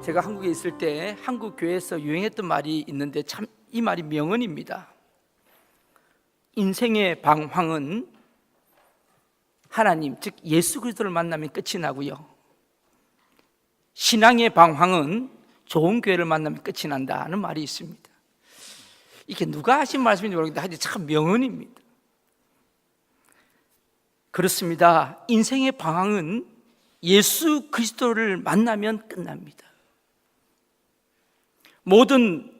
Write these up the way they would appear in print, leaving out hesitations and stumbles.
제가 한국에 있을 때 한국 교회에서 유행했던 말이 있는데 참 이 말이 명언입니다. 인생의 방황은 하나님, 즉 예수 그리스도를 만나면 끝이 나고요, 신앙의 방황은 좋은 교회를 만나면 끝이 난다는 말이 있습니다. 이게 누가 하신 말씀인지 모르겠는데 하여튼 참 명언입니다. 그렇습니다. 인생의 방황은 예수 그리스도를 만나면 끝납니다. 모든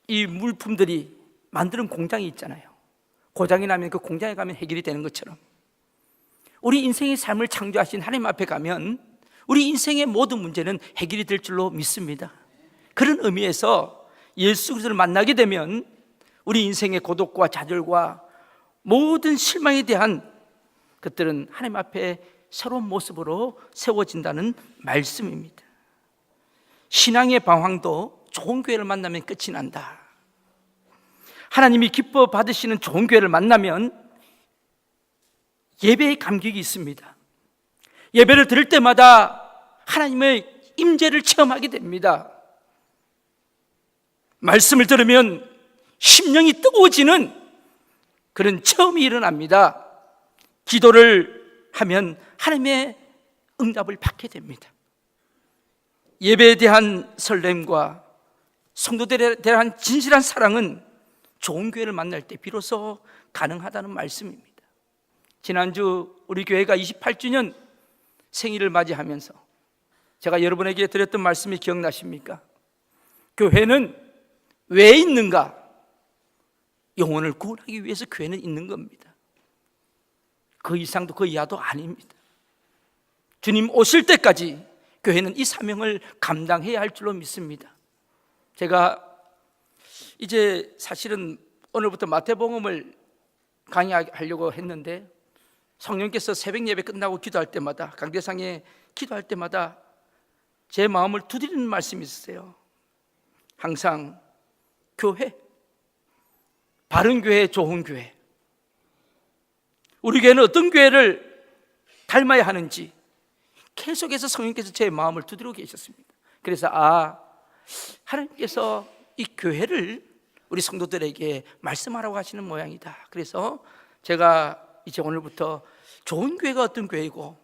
이 물품들이 만드는 공장이 있잖아요. 고장이 나면 그 공장에 가면 해결이 되는 것처럼 우리 인생의 삶을 창조하신 하나님 앞에 가면 우리 인생의 모든 문제는 해결이 될 줄로 믿습니다. 그런 의미에서 예수 그리스도를 만나게 되면 우리 인생의 고독과 좌절과 모든 실망에 대한 것들은 하나님 앞에 새로운 모습으로 세워진다는 말씀입니다. 신앙의 방황도 좋은 교회를 만나면 끝이 난다. 하나님이 기뻐 받으시는 좋은 교회를 만나면 예배의 감격이 있습니다. 예배를 드릴 때마다 하나님의 임재를 체험하게 됩니다. 말씀을 들으면 심령이 뜨거워지는 그런 체험이 일어납니다. 기도를 하면 하나님의 응답을 받게 됩니다. 예배에 대한 설렘과 성도들에 대한 진실한 사랑은 좋은 교회를 만날 때 비로소 가능하다는 말씀입니다. 지난주 우리 교회가 28주년 생일을 맞이하면서 제가 여러분에게 드렸던 말씀이 기억나십니까? 교회는 왜 있는가? 영혼을 구원하기 위해서 교회는 있는 겁니다. 그 이상도 그 이하도 아닙니다. 주님 오실 때까지 교회는 이 사명을 감당해야 할 줄로 믿습니다. 제가 이제 사실은 오늘부터 마태복음을 강의하려고 했는데 성령께서 새벽 예배 끝나고 기도할 때마다, 강대상에 기도할 때마다 제 마음을 두드리는 말씀이 있었어요. 항상 교회, 바른 교회, 좋은 교회, 우리 교회는 어떤 교회를 닮아야 하는지 계속해서 성령께서 제 마음을 두드리고 계셨습니다. 그래서 하나님께서 이 교회를 우리 성도들에게 말씀하라고 하시는 모양이다. 그래서 제가 이제 오늘부터 좋은 교회가 어떤 교회이고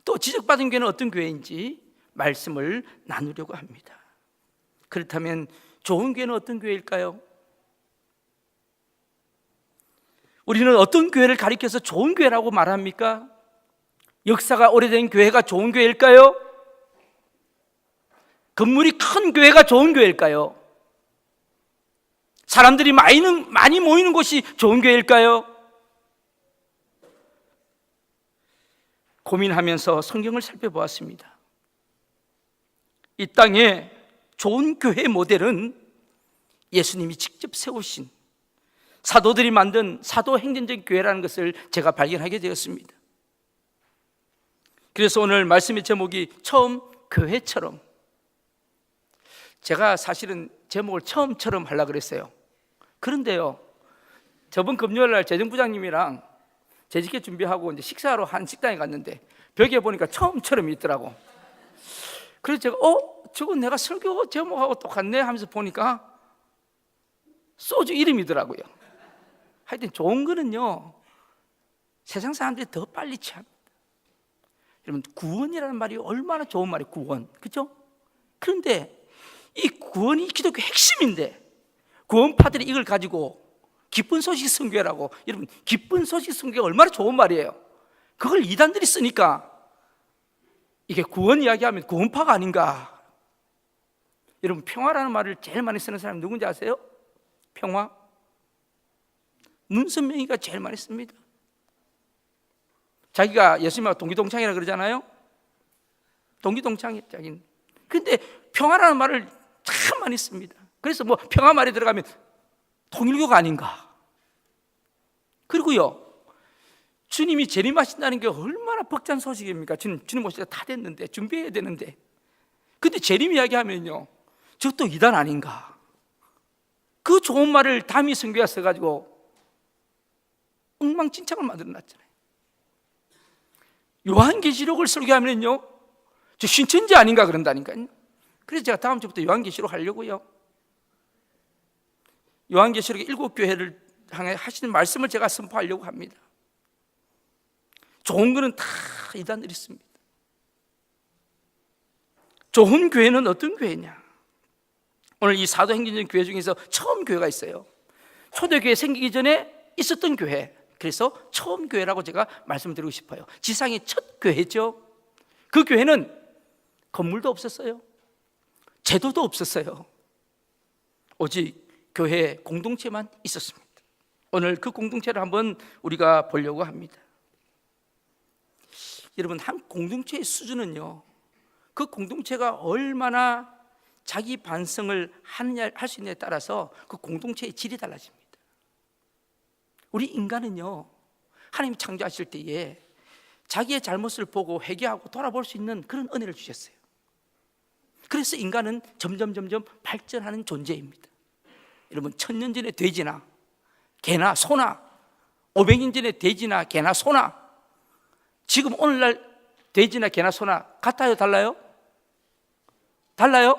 또 지적받은 교회는 어떤 교회인지 말씀을 나누려고 합니다. 그렇다면 좋은 교회는 어떤 교회일까요? 우리는 어떤 교회를 가리켜서 좋은 교회라고 말합니까? 역사가 오래된 교회가 좋은 교회일까요? 건물이 큰 교회가 좋은 교회일까요? 사람들이 많이 모이는 곳이 좋은 교회일까요? 고민하면서 성경을 살펴보았습니다. 이 땅에 좋은 교회 모델은 예수님이 직접 세우신 사도들이 만든 사도행전적 교회라는 것을 제가 발견하게 되었습니다. 그래서 오늘 말씀의 제목이 처음 교회처럼, 제가 사실은 제목을 처음처럼 하려고 그랬어요. 그런데요, 저번 금요일날 재정부장님이랑 재직회 준비하고 이제 식사하러 한 식당에 갔는데 벽에 보니까 처음처럼 있더라고. 그래서 제가 저거 내가 설교 제목하고 똑같네 하면서 보니까 소주 이름이더라고요. 하여튼 좋은 거는요, 세상 사람들이 더 빨리 취합니다. 여러분, 구원이라는 말이 얼마나 좋은 말이에요. 구원, 그렇죠? 그런데 이 구원이 기독교 핵심인데 구원파들이 이걸 가지고 기쁜 소식 선교회라고, 여러분 기쁜 소식 선교회가 얼마나 좋은 말이에요. 그걸 이단들이 쓰니까 이게 구원 이야기하면 구원파가 아닌가. 여러분, 평화라는 말을 제일 많이 쓰는 사람이 누군지 아세요? 평화? 문선명이가 제일 많이 씁니다. 자기가 예수님하고 동기동창이라 그러잖아요. 동기동창이에요, 자기는. 근데 평화라는 말을 참 많이 씁니다. 그래서 뭐 평화 말이 들어가면 통일교가 아닌가. 그리고요, 주님이 재림하신다는 게 얼마나 벅찬 소식입니까? 주님 오실 때 다 됐는데, 준비해야 되는데. 근데 재림 이야기하면요, 저것도 이단 아닌가. 그 좋은 말을 담이 선교가 써가지고 엉망진창을 만들어놨잖아요. 요한계시록을 설교하면요, 저 신천지 아닌가 그런다니까요. 그래서 제가 다음 주부터 요한계시록 하려고요. 요한계시록의 7교회를 향해 하시는 말씀을 제가 선포하려고 합니다. 좋은 거는 다 이단들이 있습니다. 좋은 교회는 어떤 교회냐? 오늘 이 사도행전적 교회 중에서 처음 교회가 있어요. 초대교회 생기기 전에 있었던 교회, 그래서 처음 교회라고 제가 말씀드리고 싶어요. 지상의 첫 교회죠. 그 교회는 건물도 없었어요. 제도도 없었어요. 오직 교회 공동체만 있었습니다. 오늘 그 공동체를 한번 우리가 보려고 합니다. 여러분, 한 공동체의 수준은요, 그 공동체가 얼마나 자기 반성을 하느냐, 할 수 있느냐에 따라서 그 공동체의 질이 달라집니다. 우리 인간은요, 하나님 창조하실 때에 자기의 잘못을 보고 회개하고 돌아볼 수 있는 그런 은혜를 주셨어요. 그래서 인간은 점점 발전하는 존재입니다. 여러분, 1000년 전의 돼지나 개나 소나 500년 전의 돼지나 개나 소나 지금 오늘날 돼지나 개나 소나 같아요? 달라요? 달라요?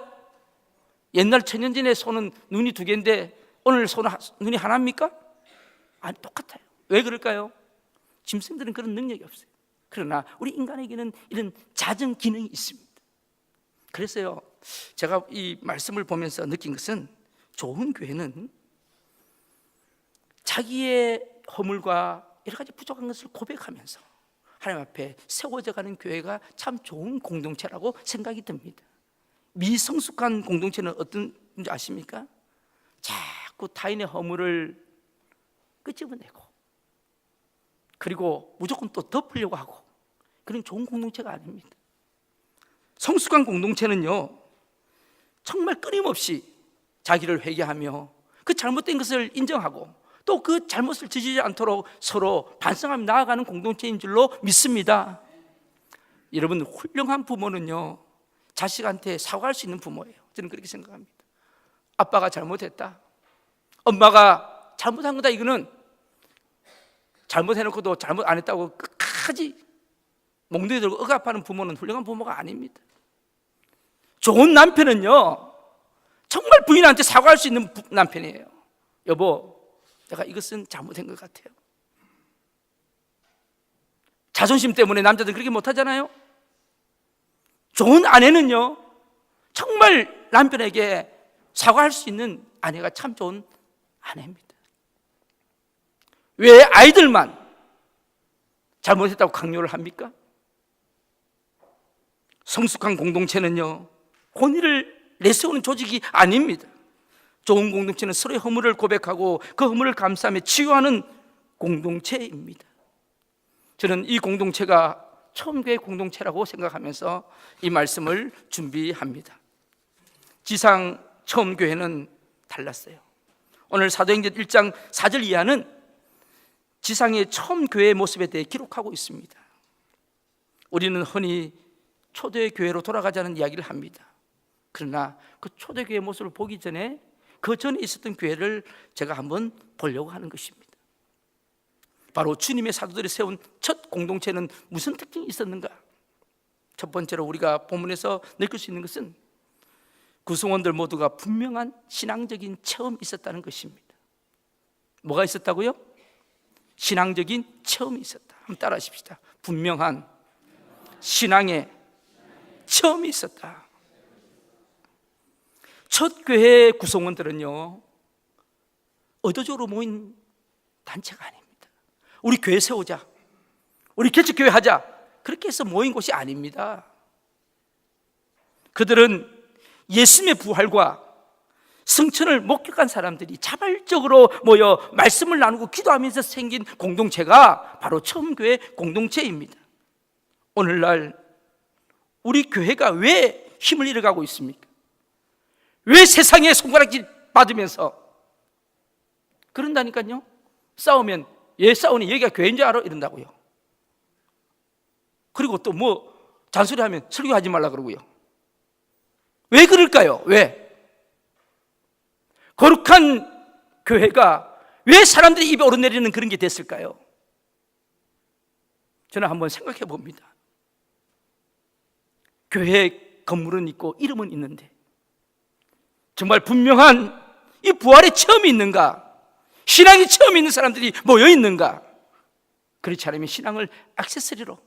옛날 1000년 전의 소는 눈이 2개인데 오늘 소는 눈이 하나입니까? 아니, 똑같아요. 왜 그럴까요? 짐승들은 그런 능력이 없어요. 그러나 우리 인간에게는 이런 자정 기능이 있습니다. 그래서요, 제가 이 말씀을 보면서 느낀 것은 좋은 교회는 자기의 허물과 여러 가지 부족한 것을 고백하면서 하나님 앞에 세워져 가는 교회가 참 좋은 공동체라고 생각이 듭니다. 미성숙한 공동체는 어떤지 아십니까? 자꾸 타인의 허물을 끄집어내고 그리고 무조건 또 덮으려고 하고, 그런 좋은 공동체가 아닙니다. 성숙한 공동체는요, 정말 끊임없이 자기를 회개하며 그 잘못된 것을 인정하고 또 그 잘못을 저지르지 않도록 서로 반성하며 나아가는 공동체인 줄로 믿습니다. 여러분, 훌륭한 부모는요, 자식한테 사과할 수 있는 부모예요. 저는 그렇게 생각합니다. 아빠가 잘못했다, 엄마가 잘못한 거다, 이거는 잘못해놓고도 잘못 안 했다고 끝까지 몽둥이 들고 억압하는 부모는 훌륭한 부모가 아닙니다. 좋은 남편은요, 정말 부인한테 사과할 수 있는 남편이에요. 여보, 내가 이것은 잘못한 것 같아요. 자존심 때문에 남자들 그렇게 못하잖아요. 좋은 아내는요, 정말 남편에게 사과할 수 있는 아내가 참 좋은 아내입니다. 왜 아이들만 잘못했다고 강요를 합니까? 성숙한 공동체는요, 혼의를 내세우는 조직이 아닙니다. 좋은 공동체는 서로의 허물을 고백하고 그 허물을 감싸며 치유하는 공동체입니다. 저는 이 공동체가 처음 교회 공동체라고 생각하면서 이 말씀을 준비합니다. 지상 처음 교회는 달랐어요. 오늘 사도행전 1장 4절 이하는 지상의 처음 교회의 모습에 대해 기록하고 있습니다. 우리는 흔히 초대교회로 돌아가자는 이야기를 합니다. 그러나 그 초대교회의 모습을 보기 전에 그 전에 있었던 교회를 제가 한번 보려고 하는 것입니다. 바로 주님의 사도들이 세운 첫 공동체는 무슨 특징이 있었는가? 첫 번째로 우리가 본문에서 느낄 수 있는 것은 구성원들 모두가 분명한 신앙적인 체험이 있었다는 것입니다. 뭐가 있었다고요? 신앙적인 체험이 있었다. 한번 따라 하십시다. 분명한 신앙의 체험이 있었다. 첫 교회 구성원들은요, 의도적으로 모인 단체가 아닙니다. 우리 교회 세우자, 우리 개척교회 하자, 그렇게 해서 모인 곳이 아닙니다. 그들은 예수님의 부활과 승천을 목격한 사람들이 자발적으로 모여 말씀을 나누고 기도하면서 생긴 공동체가 바로 처음 교회 공동체입니다. 오늘날 우리 교회가 왜 힘을 잃어가고 있습니까? 왜 세상에 손가락질 받으면서 그런다니까요. 싸우면 얘 싸우니 여기가 교회인 줄 알아? 이런다고요. 그리고 또 뭐 잔소리하면 설교하지 말라 그러고요. 왜 그럴까요? 왜? 거룩한 교회가 왜 사람들이 입에 오르내리는 그런 게 됐을까요? 저는 한번 생각해 봅니다. 교회 건물은 있고 이름은 있는데 정말 분명한 이 부활의 체험이 있는가? 신앙이 처음 있는 사람들이 모여 있는가? 그렇지 않으면 신앙을 액세서리로,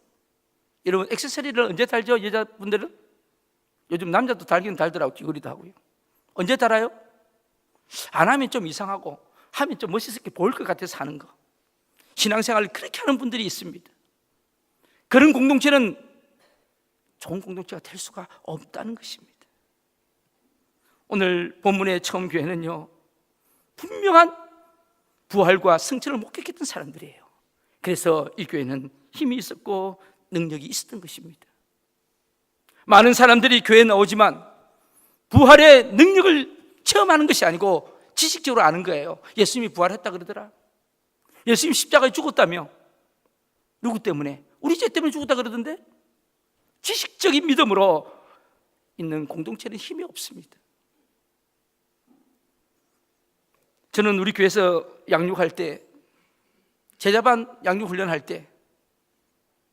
여러분 액세서리를 언제 달죠? 여자분들은? 요즘 남자도 달기는 달더라고. 귀걸이도 하고요. 언제 달아요? 안 하면 좀 이상하고 하면 좀 멋있게 보일 것 같아서 하는 거. 신앙생활을 그렇게 하는 분들이 있습니다. 그런 공동체는 좋은 공동체가 될 수가 없다는 것입니다. 오늘 본문의 처음 교회는요, 분명한 부활과 승천을 목격했던 사람들이에요. 그래서 이 교회는 힘이 있었고 능력이 있었던 것입니다. 많은 사람들이 교회에 나오지만 부활의 능력을 체험하는 것이 아니고 지식적으로 아는 거예요. 예수님이 부활했다 그러더라. 예수님이 십자가에 죽었다며. 누구 때문에? 우리 죄 때문에 죽었다 그러던데? 지식적인 믿음으로 있는 공동체는 힘이 없습니다. 저는 우리 교회에서 양육할 때, 제자반 양육 훈련할 때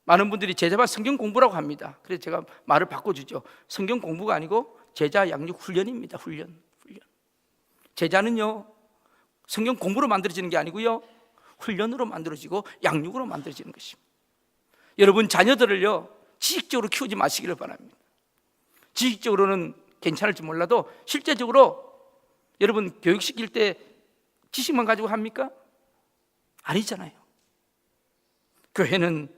많은 분들이 제자반 성경 공부라고 합니다. 그래서 제가 말을 바꿔주죠. 성경 공부가 아니고 제자 양육 훈련입니다. 훈련. 제자는요, 성경 공부로 만들어지는 게 아니고요, 훈련으로 만들어지고 양육으로 만들어지는 것입니다. 여러분 자녀들을요, 지식적으로 키우지 마시기를 바랍니다. 지식적으로는 괜찮을지 몰라도 실제적으로 여러분 교육시킬 때 지식만 가지고 합니까? 아니잖아요. 교회는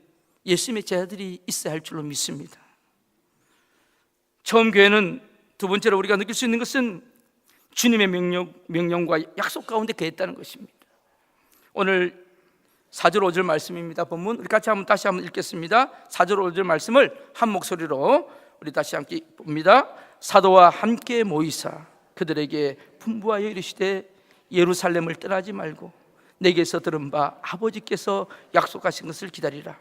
예수님의 제자들이 있어야 할 줄로 믿습니다. 처음 교회는, 두 번째로 우리가 느낄 수 있는 것은 주님의 명령과 약속 가운데 거했다는 것입니다. 오늘 4절 5절 말씀입니다. 본문 우리 같이 다시 한번 읽겠습니다. 4절 5절 말씀을 한 목소리로 우리 다시 함께 봅니다. 사도와 함께 모이사 그들에게 분부하여 이르시되 예루살렘을 떠나지 말고 내게서 들은 바 아버지께서 약속하신 것을 기다리라.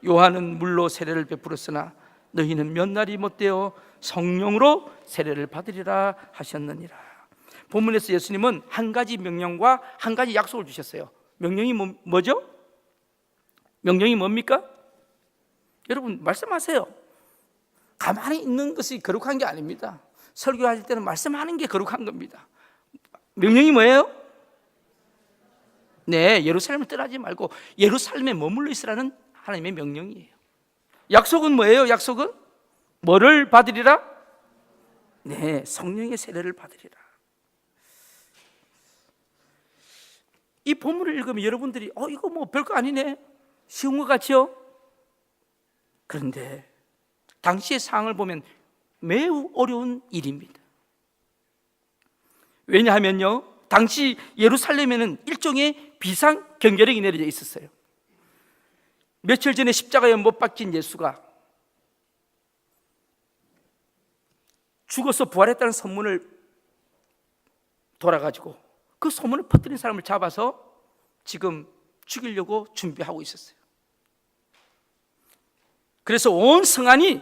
요한은 물로 세례를 베풀었으나 너희는 몇 날이 못되어 성령으로 세례를 받으리라 하셨느니라. 본문에서 예수님은 한 가지 명령과 한 가지 약속을 주셨어요. 명령이 뭐죠? 명령이 뭡니까? 여러분 말씀하세요. 가만히 있는 것이 거룩한 게 아닙니다. 설교할 때는 말씀하는 게 거룩한 겁니다. 명령이 뭐예요? 네, 예루살렘을 떠나지 말고 예루살렘에 머물러 있으라는 하나님의 명령이에요. 약속은 뭐예요? 약속은 뭐를 받으리라? 네, 성령의 세례를 받으리라. 이 본문을 읽으면 여러분들이 이거 뭐 별거 아니네, 쉬운 것 같죠? 그런데 당시의 상황을 보면 매우 어려운 일입니다. 왜냐하면요, 당시 예루살렘에는 일종의 비상 경계령이 내려져 있었어요. 며칠 전에 십자가에 못 박힌 예수가 죽어서 부활했다는 소문을 돌아가지고 그 소문을 퍼뜨린 사람을 잡아서 지금 죽이려고 준비하고 있었어요. 그래서 온 성안이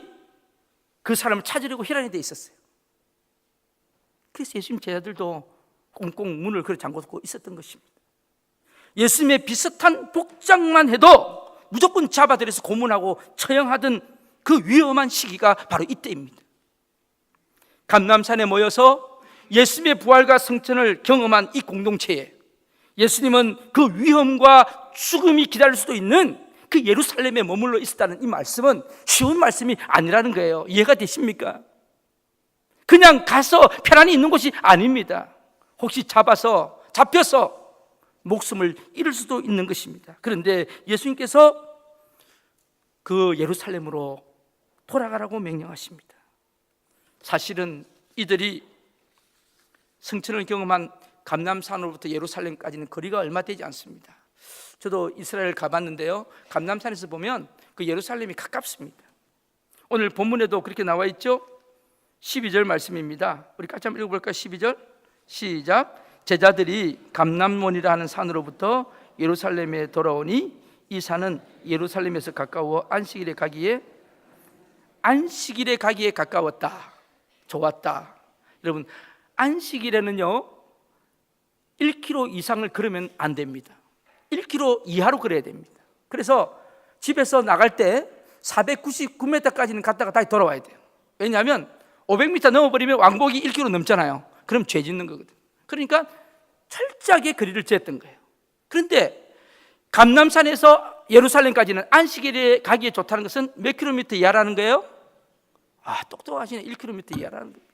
그 사람을 찾으려고 혈안이 돼 있었어요. 그래서 예수님 제자들도 꽁꽁 문을 잠궈놓고 있었던 것입니다. 예수님의 비슷한 복장만 해도 무조건 잡아들여서 고문하고 처형하던 그 위험한 시기가 바로 이때입니다. 감람산에 모여서 예수님의 부활과 성천을 경험한 이 공동체에 예수님은 그 위험과 죽음이 기다릴 수도 있는 그 예루살렘에 머물러 있었다는 이 말씀은 쉬운 말씀이 아니라는 거예요. 이해가 되십니까? 그냥 가서 편안히 있는 곳이 아닙니다. 혹시 잡혀서 목숨을 잃을 수도 있는 것입니다. 그런데 예수님께서 그 예루살렘으로 돌아가라고 명령하십니다. 사실은 이들이 성천을 경험한 감람산으로부터 예루살렘까지는 거리가 얼마 되지 않습니다. 저도 이스라엘 가봤는데요, 감람산에서 보면 그 예루살렘이 가깝습니다. 오늘 본문에도 그렇게 나와 있죠. 12절 말씀입니다. 우리 같이 한번 읽어볼까요? 12절 시작. 제자들이 감람몬이라 하는 산으로부터 예루살렘에 돌아오니 이 산은 예루살렘에서 가까워 안식일에 가기에 가까웠다. 좋았다. 여러분 안식일에는요 1km 이상을 걸으면 안 됩니다. 1km 이하로 걸어야 됩니다. 그래서 집에서 나갈 때 499m까지는 갔다가 다시 돌아와야 돼요. 왜냐하면 500m 넘어버리면 왕복이 1km 넘잖아요. 그럼 죄 짓는 거거든. 그러니까 철저하게 거리를 쟀던 거예요. 그런데 감람산에서 예루살렘까지는 안식일에 가기에 좋다는 것은 몇 킬로미터 이하라는 거예요? 똑똑하시네. 1km 이하라는 거예요.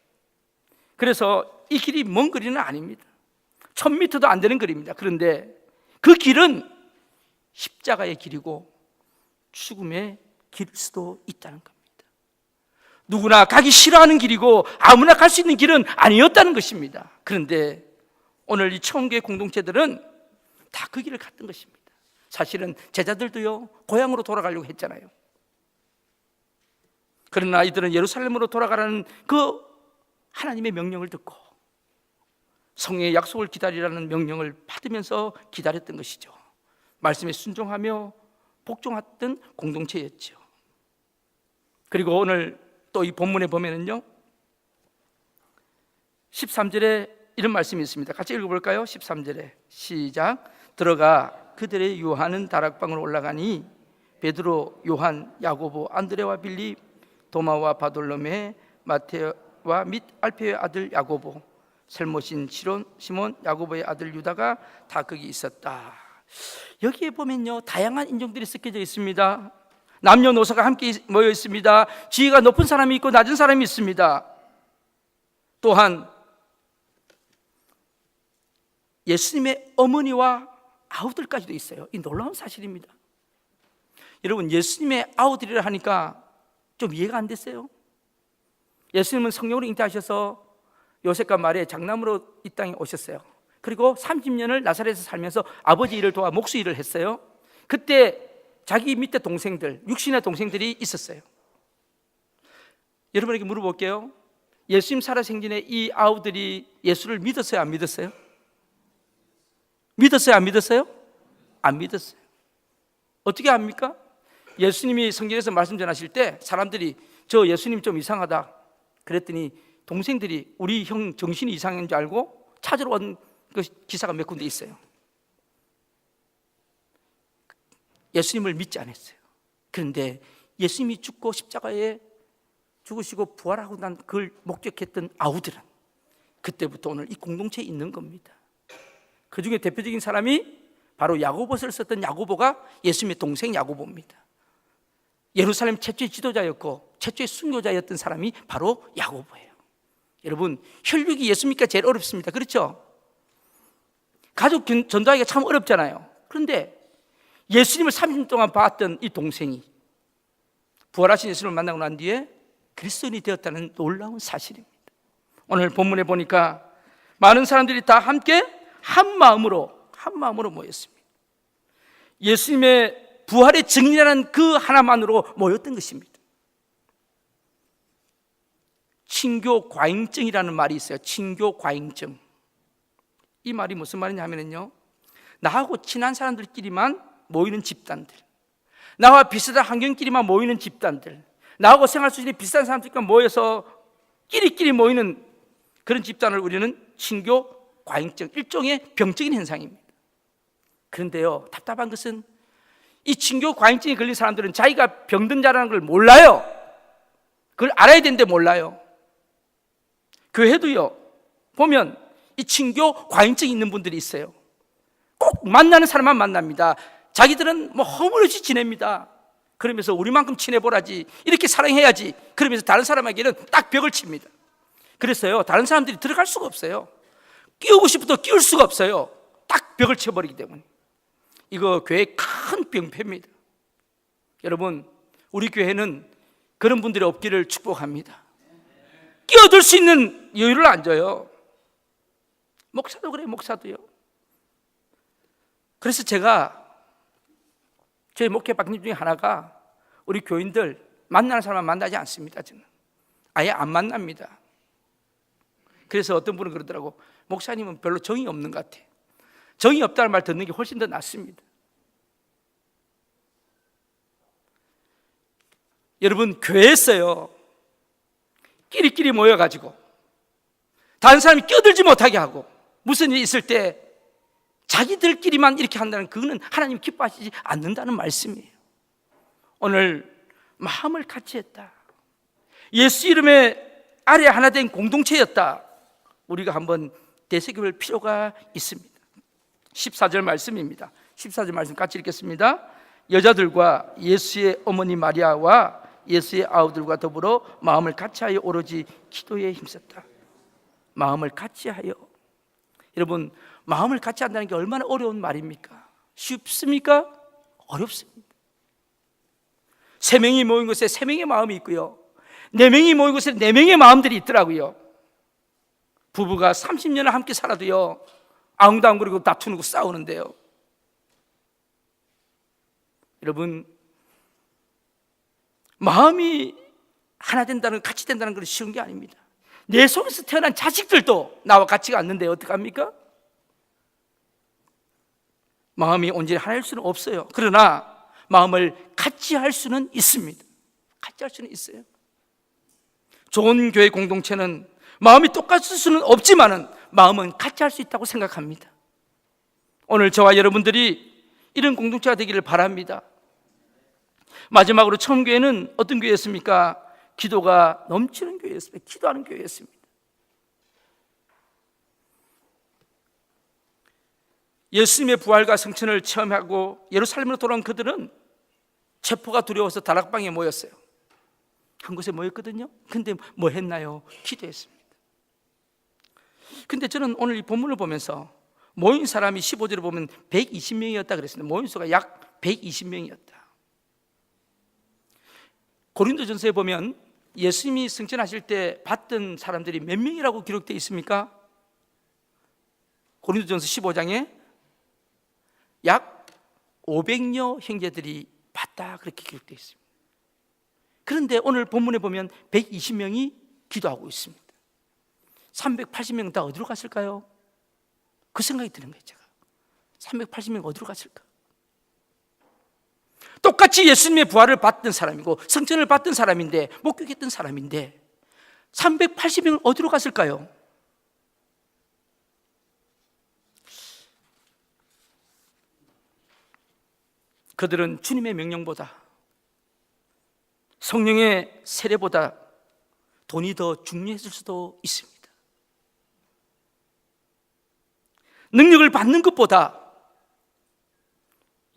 그래서 이 길이 먼 거리는 아닙니다. 1000m도 안 되는 거리입니다. 그런데 그 길은 십자가의 길이고 죽음의 길일 수도 있다는 겁니다. 누구나 가기 싫어하는 길이고 아무나 갈 수 있는 길은 아니었다는 것입니다. 그런데 오늘 이 천국의 공동체들은 다 그 길을 갔던 것입니다. 사실은 제자들도요, 고향으로 돌아가려고 했잖아요. 그러나 이들은 예루살렘으로 돌아가라는 그 하나님의 명령을 듣고 성령의 약속을 기다리라는 명령을 받으면서 기다렸던 것이죠. 말씀에 순종하며 복종했던 공동체였죠. 그리고 오늘 또 이 본문에 보면은요, 13절에 이런 말씀이 있습니다. 같이 읽어볼까요? 13절에 시작. 들어가 그들의 유하는 다락방으로 올라가니 베드로, 요한, 야고보, 안드레와 빌립, 도마와 바돌로메, 마테와 및 알페의 아들 야고보, 셀모신 시몬, 야고보의 아들 유다가 다 거기 있었다. 여기에 보면요, 다양한 인종들이 섞여져 있습니다. 남녀노소가 함께 모여 있습니다. 지위가 높은 사람이 있고 낮은 사람이 있습니다. 또한 예수님의 어머니와 아우들까지도 있어요. 이 놀라운 사실입니다. 여러분, 예수님의 아우들이라 하니까 좀 이해가 안 됐어요? 예수님은 성령으로 잉태하셔서 요셉과 마리아의 장남으로 이 땅에 오셨어요. 그리고 30년을 나사렛에서 살면서 아버지 일을 도와 목수 일을 했어요. 그때 자기 밑에 동생들, 육신의 동생들이 있었어요. 여러분에게 물어볼게요. 예수님 살아생전에 이 아우들이 예수를 믿었어요? 안 믿었어요? 믿었어요? 안 믿었어요? 안 믿었어요. 어떻게 합니까? 예수님이 성경에서 말씀 전하실 때 사람들이 저 예수님 좀 이상하다 그랬더니 동생들이 우리 형 정신이 이상한 줄 알고 찾으러 온 그 기사가 몇 군데 있어요. 예수님을 믿지 않았어요. 그런데 예수님이 죽고 십자가에 죽으시고 부활하고 난 그걸 목격했던 아우들은 그때부터 오늘 이 공동체에 있는 겁니다. 그 중에 대표적인 사람이 바로 야고보서를 썼던 야고보가 예수님의 동생 야고보입니다. 예루살렘 최초의 지도자였고 최초의 순교자였던 사람이 바로 야고보예요. 여러분, 혈육이 예수 믿기가 제일 어렵습니다. 그렇죠? 가족 전도하기가 참 어렵잖아요. 그런데 예수님을 30년 동안 봤던 이 동생이 부활하신 예수님을 만나고 난 뒤에 그리스도인이 되었다는 놀라운 사실입니다. 오늘 본문에 보니까 많은 사람들이 다 함께 한 마음으로 모였습니다. 예수님의 부활의 증인이라는 그 하나만으로 모였던 것입니다. 친교 과잉증이라는 말이 있어요. 친교 과잉증. 이 말이 무슨 말이냐 하면요, 나하고 친한 사람들끼리만 모이는 집단들, 나와 비슷한 환경끼리만 모이는 집단들, 나하고 생활 수준이 비슷한 사람들끼리 모여서 끼리끼리 모이는 그런 집단을 우리는 친교 과잉증, 일종의 병적인 현상입니다. 그런데요, 답답한 것은 이 친교 과잉증에 걸린 사람들은 자기가 병든 자라는 걸 몰라요. 그걸 알아야 되는데 몰라요. 교회도요, 보면 이 친교 과잉증이 있는 분들이 있어요. 꼭 만나는 사람만 만납니다. 자기들은 허물없이 지냅니다. 그러면서 우리만큼 친해보라지, 이렇게 사랑해야지, 그러면서 다른 사람에게는 딱 벽을 칩니다. 그래서요, 다른 사람들이 들어갈 수가 없어요. 끼우고 싶어도 끼울 수가 없어요. 딱 벽을 쳐버리기 때문에. 이거 교회의 큰 병폐입니다. 여러분, 우리 교회는 그런 분들이 없기를 축복합니다. 끼어들 수 있는 여유를 안 줘요. 목사도 그래요, 목사도요. 그래서 제가 저희 목회 방침 중에 하나가 우리 교인들 만나는 사람만 만나지 않습니다. 저는 아예 안 만납니다. 그래서 어떤 분은 그러더라고, 목사님은 별로 정이 없는 것 같아. 정이 없다는 말 듣는 게 훨씬 더 낫습니다. 여러분, 교회에서요, 끼리끼리 모여가지고 다른 사람이 끼어들지 못하게 하고 무슨 일이 있을 때 자기들끼리만 이렇게 한다는, 그거는 하나님 기뻐하시지 않는다는 말씀이에요. 오늘 마음을 같이 했다, 예수 이름의 아래 하나 된 공동체였다, 우리가 한번 되새겨볼 필요가 있습니다. 14절 말씀입니다. 14절 말씀 같이 읽겠습니다. 여자들과 예수의 어머니 마리아와 예수의 아우들과 더불어 마음을 같이하여 오로지 기도에 힘썼다. 마음을 같이하여. 여러분, 마음을 같이 한다는 게 얼마나 어려운 말입니까? 쉽습니까? 어렵습니다. 3명이 모인 곳에 3명의 마음이 있고요, 4명이 모인 곳에 4명의 마음들이 있더라고요. 부부가 30년을 함께 살아도요, 앙당거리고 다투고 싸우는데요. 여러분, 마음이 하나 된다는, 같이 된다는 건 쉬운 게 아닙니다. 내 속에서 태어난 자식들도 나와 같이가 않는데 어떡합니까? 마음이 온전히 하나일 수는 없어요. 그러나 마음을 같이 할 수는 있습니다. 같이 할 수는 있어요. 좋은 교회 공동체는 마음이 똑같을 수는 없지만은 마음은 같이 할 수 있다고 생각합니다. 오늘 저와 여러분들이 이런 공동체가 되기를 바랍니다. 마지막으로 처음 교회는 어떤 교회였습니까? 기도가 넘치는 교회였습니다. 기도하는 교회였습니다. 예수님의 부활과 성천을 체험하고 예루살렘으로 돌아온 그들은 체포가 두려워서 다락방에 모였어요. 한 곳에 모였거든요. 근데 뭐 했나요? 기도했습니다. 근데 저는 오늘 이 본문을 보면서 모인 사람이 15절에 보면 120명이었다 그랬습니다. 모인 수가 약 120명이었다. 고린도전서에 보면 예수님이 승천하실 때 봤던 사람들이 몇 명이라고 기록되어 있습니까? 고린도전서 15장에 약 500여 형제들이 봤다 그렇게 기록되어 있습니다. 그런데 오늘 본문에 보면 120명이 기도하고 있습니다. 380명 다 어디로 갔을까요? 그 생각이 드는 거예요. 제가 380명 어디로 갔을까? 똑같이 예수님의 부활을 받던 사람이고 성천을 받던 사람인데, 목격했던 사람인데 380명은 어디로 갔을까요? 그들은 주님의 명령보다, 성령의 세례보다 돈이 더 중요했을 수도 있습니다. 능력을 받는 것보다,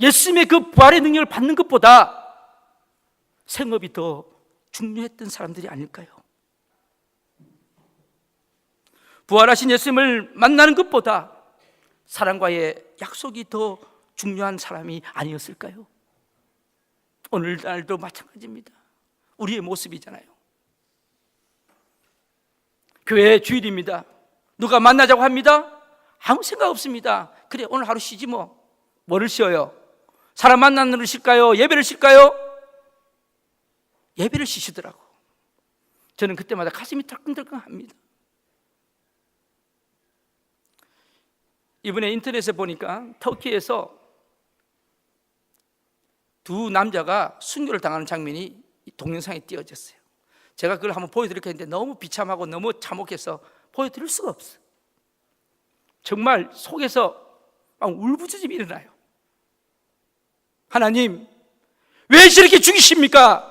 예수님의 그 부활의 능력을 받는 것보다 생업이 더 중요했던 사람들이 아닐까요? 부활하신 예수님을 만나는 것보다 사랑과의 약속이 더 중요한 사람이 아니었을까요? 오늘날도 마찬가지입니다. 우리의 모습이잖아요. 교회 주일입니다. 누가 만나자고 합니다. 아무 생각 없습니다. 그래, 오늘 하루 쉬지 뭐. 뭐를 쉬어요? 사람 만나는 걸 쉴까요? 예배를 쉴까요? 예배를 쉬시더라고. 저는 그때마다 가슴이 덜컹덜컹합니다. 이번에 인터넷에 보니까 터키에서 두 남자가 순교를 당하는 장면이 동영상에 띄어졌어요. 제가 그걸 한번 보여드릴까 했는데 너무 비참하고 너무 참혹해서 보여드릴 수가 없어요. 정말 속에서 막 울부짖음이 일어나요. 하나님, 왜 저렇게 죽이십니까?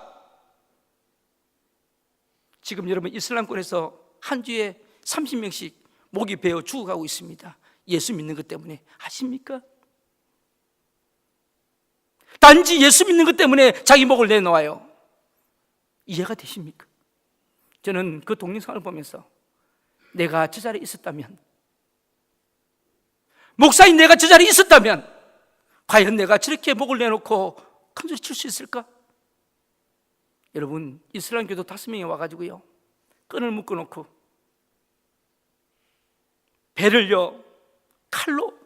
지금 여러분 이슬람권에서 한 주에 30명씩 목이 베어 죽어가고 있습니다. 예수 믿는 것 때문에. 아십니까? 단지 예수 믿는 것 때문에 자기 목을 내놓아요. 이해가 되십니까? 저는 그 동영상을 보면서 내가 저 자리에 있었다면, 목사인 내가 저 자리에 있었다면 과연 내가 저렇게 목을 내놓고 큰소리 칠 수 있을까? 여러분, 이슬람교도 5명이 와가지고요, 끈을 묶어놓고 배를요 칼로,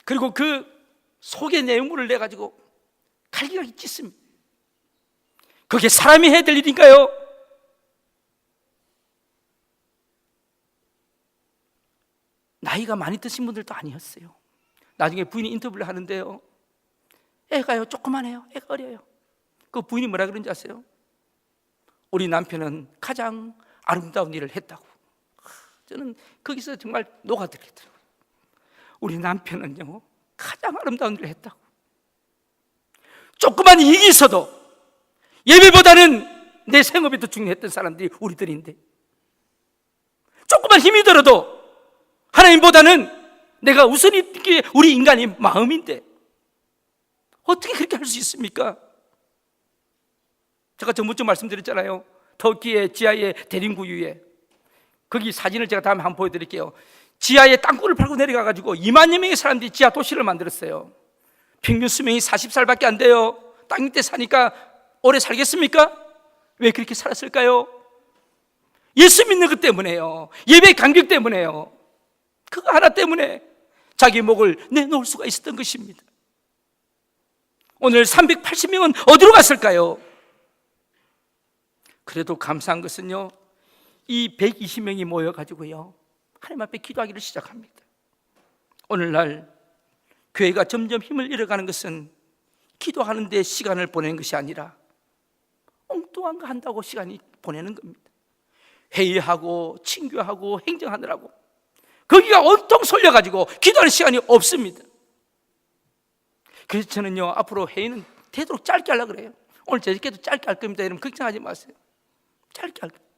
그리고 그 속의 내용물을 내가지고 갈기갈기 찢습니다. 그게 사람이 해야 될 일인가요? 나이가 많이 드신 분들도 아니었어요. 나중에 부인이 인터뷰를 하는데요, 애가요 조그만해요. 애가 어려요. 그 부인이 뭐라 그런지 아세요? 우리 남편은 가장 아름다운 일을 했다고. 저는 거기서 정말 녹아들겠더라고요. 우리 남편은요 가장 아름다운 일을 했다고. 조그만 이익이 있어도 예배보다는 내 생업이 더 중요했던 사람들이 우리들인데, 조금만 힘이 들어도 하나님보다는 내가 우선이 우리 인간의 마음인데 어떻게 그렇게 할 수 있습니까? 제가 전부터 말씀드렸잖아요. 터키의 지하의 대림구유에, 거기 사진을 제가 다음에 한번 보여드릴게요. 지하에 땅굴을 파고 내려가가지고 2만여 명의 사람들이 지하 도시를 만들었어요. 평균 수명이 40살밖에 안 돼요. 땅 밑에 사니까 오래 살겠습니까? 왜 그렇게 살았을까요? 예수 믿는 것 때문에요. 예배 간격 때문에요. 그거 하나 때문에 자기 목을 내놓을 수가 있었던 것입니다. 오늘 380명은 어디로 갔을까요? 그래도 감사한 것은요, 이 120명이 모여가지고요 하나님 앞에 기도하기를 시작합니다. 오늘날 교회가 점점 힘을 잃어가는 것은 기도하는 데 시간을 보내는 것이 아니라 엉뚱한 거 한다고 시간이 보내는 겁니다. 회의하고 친교하고 행정하느라고 거기가 온통 쏠려가지고 기도하는 시간이 없습니다. 그래서 저는요, 앞으로 회의는 되도록 짧게 하려고 그래요. 오늘 저녁에도 짧게 할 겁니다. 여러분 걱정하지 마세요. 짧게 할 겁니다.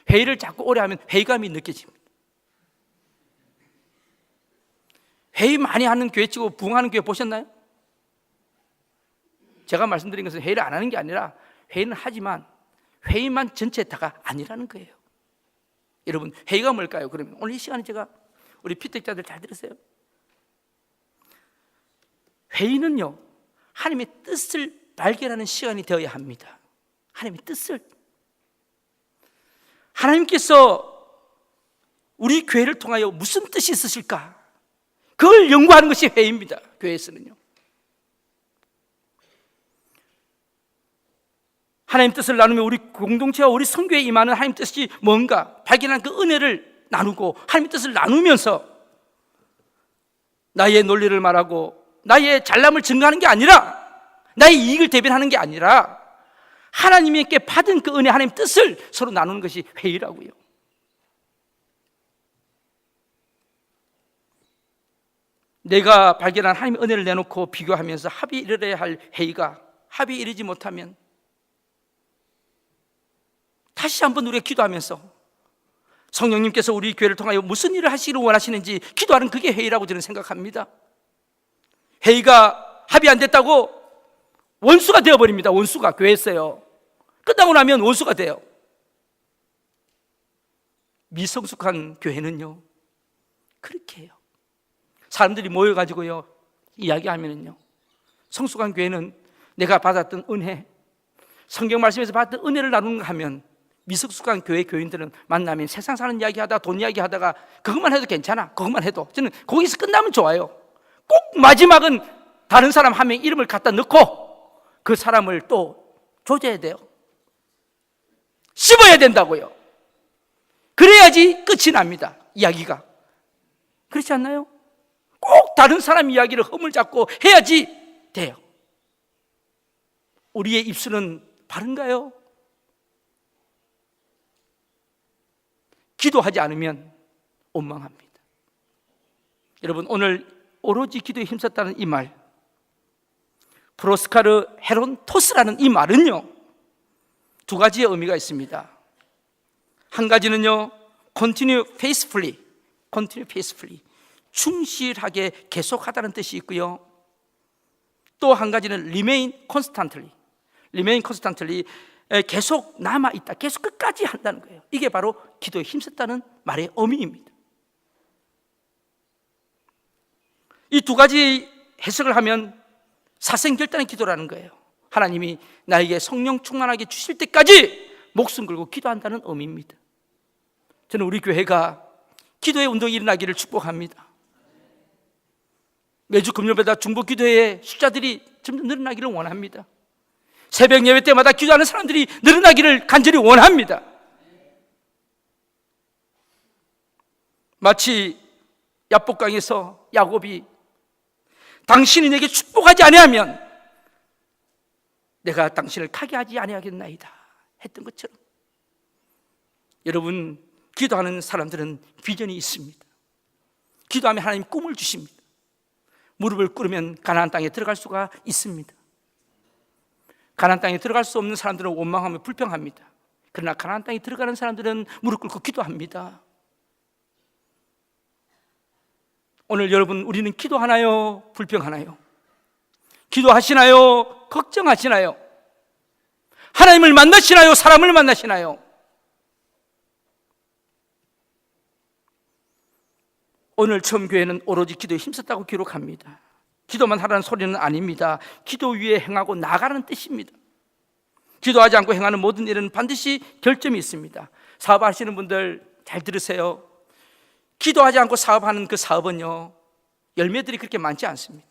회의를 자꾸 오래 하면 회의감이 느껴집니다. 회의 많이 하는 교회 치고 부흥하는 교회 보셨나요? 제가 말씀드린 것은 회의를 안 하는 게 아니라 회의는 하지만 회의만 전체 다가 아니라는 거예요. 여러분, 회의가 뭘까요? 그러면 오늘 이 시간에 제가 우리 피택자들 잘 들으세요. 회의는요, 하나님의 뜻을 발견하는 시간이 되어야 합니다. 하나님의 뜻을, 하나님께서 우리 교회를 통하여 무슨 뜻이 있으실까? 그걸 연구하는 것이 회의입니다. 교회에서는요, 하나님 뜻을 나누며 우리 공동체와 우리 성교에 임하는 하나님 뜻이 뭔가 발견한 그 은혜를 나누고 하나님 뜻을 나누면서 나의 논리를 말하고 나의 잘남을 증거하는 게 아니라, 나의 이익을 대변하는 게 아니라 하나님께 받은 그 은혜, 하나님 뜻을 서로 나누는 것이 회의라고요. 내가 발견한 하나님의 은혜를 내놓고 비교하면서 합의에 이르러야 할 회의가 합의에 이르지 못하면 다시 한번 우리가 기도하면서 성령님께서 우리 교회를 통하여 무슨 일을 하시기를 원하시는지 기도하는 그게 회의라고 저는 생각합니다. 회의가 합의 안 됐다고 원수가 되어버립니다. 원수가 교회에서요. 끝나고 나면 원수가 돼요. 미성숙한 교회는요 그렇게 해요. 사람들이 모여가지고요 이야기하면은요, 성숙한 교회는 내가 받았던 은혜, 성경 말씀에서 받았던 은혜를 나누는가 하면, 미성숙한 교회 교인들은 만나면 세상 사는 이야기하다가 돈 이야기하다가 그것만 해도 괜찮아, 그것만 해도, 저는 거기서 끝나면 좋아요. 꼭 마지막은 다른 사람 한 명 이름을 갖다 넣고 그 사람을 또 조져야 돼요. 씹어야 된다고요. 그래야지 끝이 납니다, 이야기가. 그렇지 않나요? 꼭 다른 사람 이야기를 허물 잡고 해야지 돼요. 우리의 입술은 바른가요? 기도하지 않으면 원망합니다. 여러분, 오늘 오로지 기도에 힘썼다는 이 말, 프로스카르 헤론토스라는 이 말은요 두 가지의 의미가 있습니다. 한 가지는요 continue faithfully, 충실하게 계속하다는 뜻이 있고요, 또 한 가지는 remain constantly, 계속 남아있다, 계속 끝까지 한다는 거예요. 이게 바로 기도에 힘썼다는 말의 의미입니다. 이 두 가지 해석을 하면 사생결단의 기도라는 거예요. 하나님이 나에게 성령 충만하게 주실 때까지 목숨 걸고 기도한다는 의미입니다. 저는 우리 교회가 기도의 운동이 일어나기를 축복합니다. 매주 금요일마다 중보 기도회의 숫자들이 점점 늘어나기를 원합니다. 새벽 예배 때마다 기도하는 사람들이 늘어나기를 간절히 원합니다. 마치 야복강에서 야곱이 당신이 내게 축복하지 아니하면 내가 당신을 가게 하지 아니하겠나이다 했던 것처럼, 여러분, 기도하는 사람들은 비전이 있습니다. 기도하면 하나님 꿈을 주십니다. 무릎을 꿇으면 가나안 땅에 들어갈 수가 있습니다. 가나안 땅에 들어갈 수 없는 사람들은 원망하며 불평합니다. 그러나 가나안 땅에 들어가는 사람들은 무릎 꿇고 기도합니다. 오늘 여러분, 우리는 기도하나요? 불평하나요? 기도하시나요? 걱정하시나요? 하나님을 만나시나요? 사람을 만나시나요? 오늘 처음 교회는 오로지 기도에 힘썼다고 기록합니다. 기도만 하라는 소리는 아닙니다. 기도 위에 행하고 나가는 뜻입니다. 기도하지 않고 행하는 모든 일은 반드시 결점이 있습니다. 사업하시는 분들 잘 들으세요. 기도하지 않고 사업하는 그 사업은요, 열매들이 그렇게 많지 않습니다.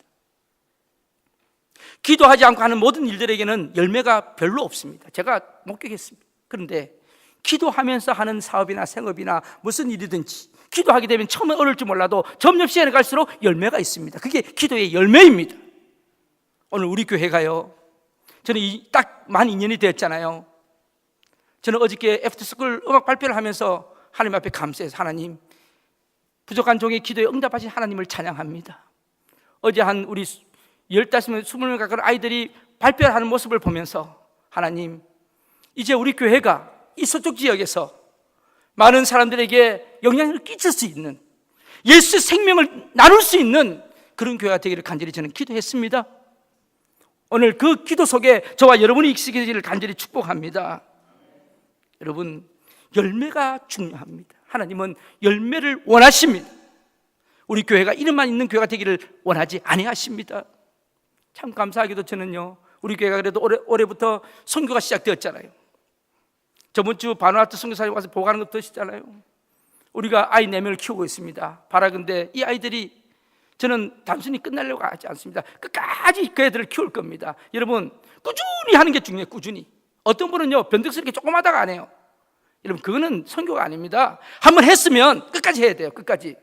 기도하지 않고 하는 모든 일들에게는 열매가 별로 없습니다. 제가 목격했습니다. 그런데 기도하면서 하는 사업이나 생업이나 무슨 일이든지 기도하게 되면 처음에 어려울지 몰라도 점점 시간이 갈수록 열매가 있습니다. 그게 기도의 열매입니다. 오늘 우리 교회가요, 저는 딱 만 2년이 되었잖아요. 저는 어저께 애프터스쿨 음악 발표를 하면서 하나님 앞에 감사해서, 하나님, 부족한 종의 기도에 응답하신 하나님을 찬양합니다. 어제 한 우리 15명, 20명 가까운 아이들이 발표를 하는 모습을 보면서, 하나님, 이제 우리 교회가 이 서쪽 지역에서 많은 사람들에게 영향을 끼칠 수 있는, 예수의 생명을 나눌 수 있는 그런 교회가 되기를 간절히 저는 기도했습니다. 오늘 그 기도 속에 저와 여러분이 익숙해지기를 간절히 축복합니다. 여러분, 열매가 중요합니다. 하나님은 열매를 원하십니다. 우리 교회가 이름만 있는 교회가 되기를 원하지 아니하십니다. 참 감사하게도 저는요, 우리 교회가 그래도 올해부터 선교가 시작되었잖아요. 저번 주 바누아투 선교사님 와서 보고하는 거 들으시잖아요. 우리가 아이 4명을 키우고 있습니다. 바라건대 이 아이들이, 저는 단순히 끝내려고 하지 않습니다. 끝까지 그 애들을 키울 겁니다. 여러분, 꾸준히 하는 게 중요해요. 꾸준히. 어떤 분은요, 변덕스럽게 조금 하다가 안 해요. 여러분, 그거는 선교가 아닙니다. 한번 했으면 끝까지 해야 돼요. 끝까지.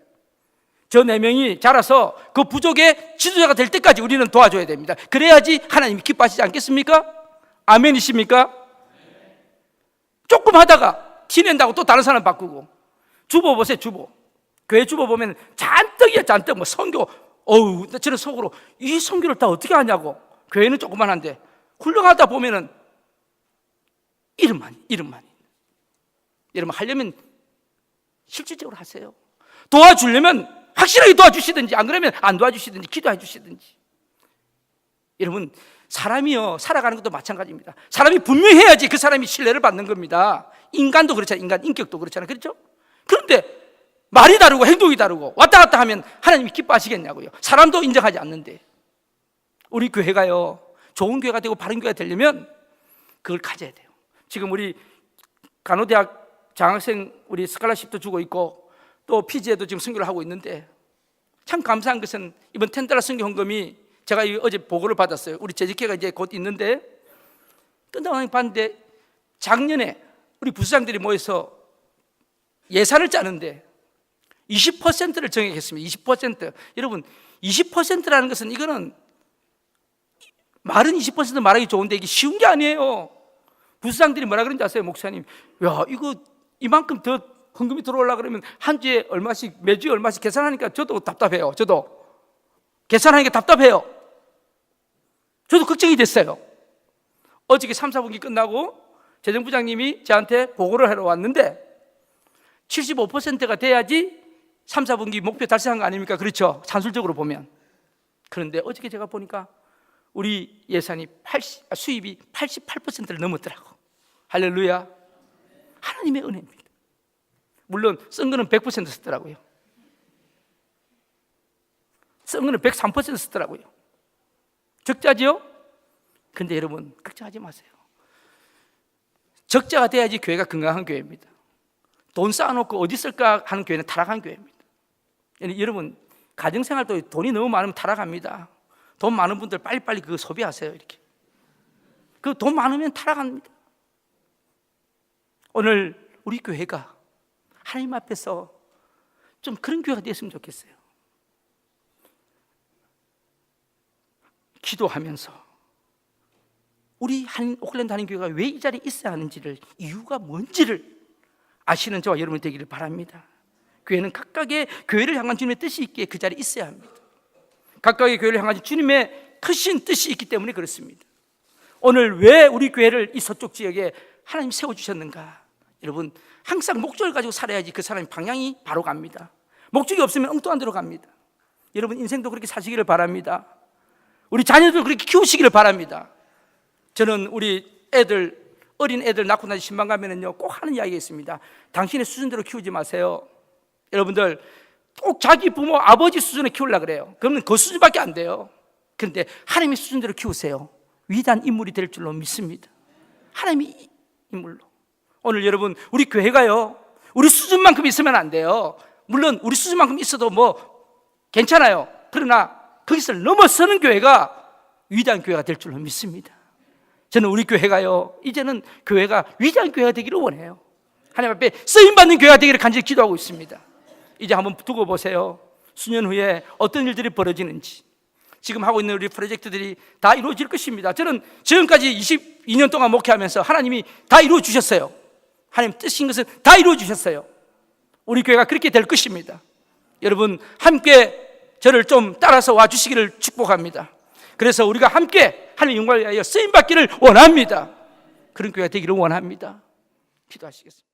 저 4명이 자라서 그 부족의 지도자가 될 때까지 우리는 도와줘야 됩니다. 그래야지 하나님이 기뻐하시지 않겠습니까? 아멘이십니까? 조금 하다가 티낸다고 또 다른 사람 바꾸고. 주보 보세요. 주보. 교회 주보 보면 잔뜩이야, 잔뜩. 뭐 선교, 어우, 저는 속으로 이 선교를 다 어떻게 하냐고. 교회는 조그만한데 훌륭하다 보면은 이름만. 여러분, 하려면 실질적으로 하세요. 도와주려면 확실하게 도와주시든지, 안 그러면 안 도와주시든지, 기도해 주시든지. 여러분, 사람이요, 살아가는 것도 마찬가지입니다. 사람이 분명해야지 그 사람이 신뢰를 받는 겁니다. 인간도 그렇잖아요. 인간 인격도 그렇잖아요. 그렇죠? 그런데 말이 다르고 행동이 다르고 왔다 갔다 하면 하나님이 기뻐하시겠냐고요. 사람도 인정하지 않는데. 우리 교회가요, 좋은 교회가 되고 바른 교회가 되려면 그걸 가져야 돼요. 지금 우리 간호대학 장학생 우리 스칼라십도 주고 있고, 또 피지에도 지금 선교를 하고 있는데, 참 감사한 것은 이번 $10 선교 헌금이, 제가 어제 보고를 받았어요. 우리 재직회가 이제 곧 있는데, 끝나고 봤는데 작년에 우리 부수장들이 모여서 예산을 짜는데 20%를 정액했습니다. 20%. 여러분, 20%라는 것은, 이거는 말은 20% 말하기 좋은데 이게 쉬운 게 아니에요. 부수장들이 뭐라 그런지 아세요? 목사님, 야, 이거 이만큼 더 헌금이 들어오려고 그러면 한 주에 얼마씩, 매주에 얼마씩 계산하니까 저도 답답해요. 저도 계산하니까 답답해요. 저도 걱정이 됐어요. 어저께 3, 4분기 끝나고 재정부장님이 저한테 보고를 하러 왔는데 75%가 돼야지 3, 4분기 목표 달성한 거 아닙니까? 그렇죠? 산술적으로 보면. 그런데 어저께 제가 보니까 우리 예산이 수입이 88%를 넘었더라고. 할렐루야. 하나님의 은혜입니다. 물론 쓴 거는 100% 쓰더라고요. 쓴 거는 103% 쓰더라고요. 적자지요? 근데 여러분, 걱정하지 마세요. 적자가 돼야지 교회가 건강한 교회입니다. 돈 쌓아놓고 어디 쓸까 하는 교회는 타락한 교회입니다. 여러분, 가정생활도 돈이 너무 많으면 타락합니다. 돈 많은 분들 빨리빨리 그거 소비하세요. 이렇게. 그 돈 많으면 타락합니다. 오늘 우리 교회가 하나님 앞에서 좀 그런 교회가 됐으면 좋겠어요. 기도하면서 우리 오클랜드 한인교회가 왜 이 자리에 있어야 하는지를, 이유가 뭔지를 아시는 저와 여러분이 되기를 바랍니다. 교회는 각각의 교회를 향한 주님의 뜻이 있기에 그 자리에 있어야 합니다. 각각의 교회를 향한 주님의 크신 뜻이 있기 때문에 그렇습니다. 오늘 왜 우리 교회를 이 서쪽 지역에 하나님 세워주셨는가? 여러분, 항상 목적을 가지고 살아야지 그 사람의 방향이 바로 갑니다. 목적이 없으면 엉뚱한 데로 갑니다. 여러분 인생도 그렇게 사시기를 바랍니다. 우리 자녀들 그렇게 키우시기를 바랍니다. 저는 우리 애들, 어린 애들 낳고 나서 신방 가면은요 꼭 하는 이야기가 있습니다. 당신의 수준대로 키우지 마세요. 여러분들 꼭 자기 부모 아버지 수준에 키우려고 그래요. 그러면 그 수준밖에 안 돼요. 그런데 하나님의 수준대로 키우세요. 위대한 인물이 될 줄로 믿습니다. 하나님의 인물로. 오늘 여러분 우리 교회가요 우리 수준만큼 있으면 안 돼요. 물론 우리 수준만큼 있어도 뭐 괜찮아요. 그러나 거기서 넘어서는 교회가 위대한 교회가 될 줄로 믿습니다. 저는 우리 교회가요 이제는 교회가 위대한 교회가 되기를 원해요. 하나님 앞에 쓰임받는 교회가 되기를 간절히 기도하고 있습니다. 이제 한번 두고 보세요. 수년 후에 어떤 일들이 벌어지는지. 지금 하고 있는 우리 프로젝트들이 다 이루어질 것입니다. 저는 지금까지 22년 동안 목회하면서 하나님이 다 이루어 주셨어요. 하나님 뜻인 것은 다 이루어 주셨어요. 우리 교회가 그렇게 될 것입니다. 여러분 함께 저를 좀 따라서 와주시기를 축복합니다. 그래서 우리가 함께 하나님 영광을 위하여 쓰임받기를 원합니다. 그런 교회가 되기를 원합니다. 기도하시겠습니다.